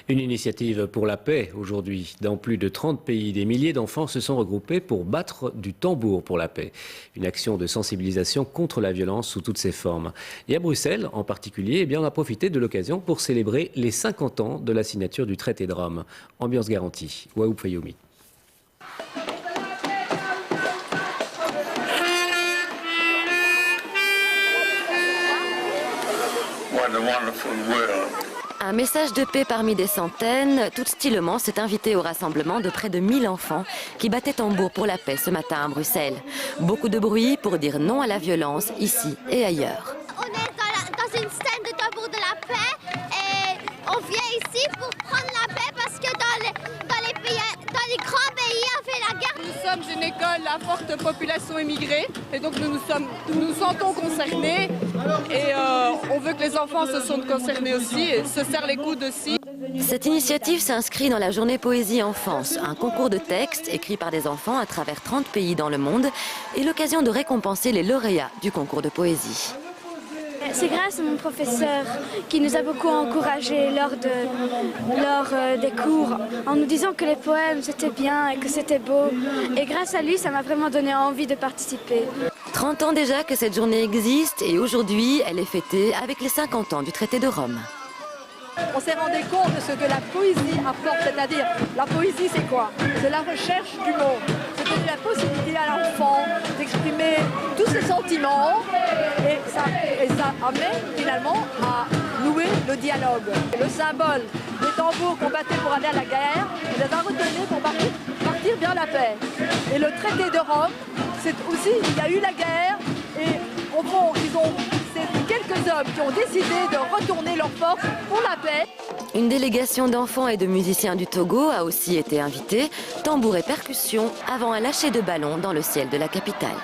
Une initiative pour la paix aujourd'hui. Dans plus de 30 pays, des milliers d'enfants se sont regroupés pour battre du tambour pour la paix. Une action de sensibilisation contre la violence sous toutes ses formes. Et à Bruxelles, en particulier, on a profité de l'occasion pour célébrer les 50 ans de la signature du traité de Rome. Ambiance garantie. Waoup Fayoumi. Un message de paix parmi des centaines. Toute Stylemans s'est invité au rassemblement de près de 1000 enfants qui battaient tambour pour la paix ce matin à Bruxelles. Beaucoup de bruit pour dire non à la violence ici et ailleurs. On est dans une scène de tambour de la paix et on vient ici pour prendre la paix parce que dans les grands pays avec la guerre. Nous sommes une école à forte population immigrée et donc nous nous sentons concernés et on veut que les enfants se sentent concernés aussi et se serrent les coudes aussi. Cette initiative s'inscrit dans la journée Poésie Enfance, un concours de textes écrits par des enfants à travers 30 pays dans le monde et l'occasion de récompenser les lauréats du concours de poésie. C'est grâce à mon professeur qui nous a beaucoup encouragés lors des cours en nous disant que les poèmes c'était bien et que c'était beau. Et grâce à lui, ça m'a vraiment donné envie de participer. 30 ans déjà que cette journée existe et aujourd'hui, elle est fêtée avec les 50 ans du traité de Rome. On s'est rendu compte de ce que la poésie apporte, c'est-à-dire la poésie c'est quoi? C'est la recherche du mot, c'est la possibilité à l'enfant d'exprimer tous ses sentiments et ça amène finalement à nouer le dialogue. Le symbole des tambours qu'on battait pour aller à la guerre, on les a retournés pour partir vers la paix. Et le traité de Rome, c'est aussi, il y a eu la guerre et au fond, c'est quelques hommes qui ont décidé de retourner leurs forces pour la paix. Une délégation d'enfants et de musiciens du Togo a aussi été invitée, tambour et percussions, avant un lâcher de ballon dans le ciel de la capitale.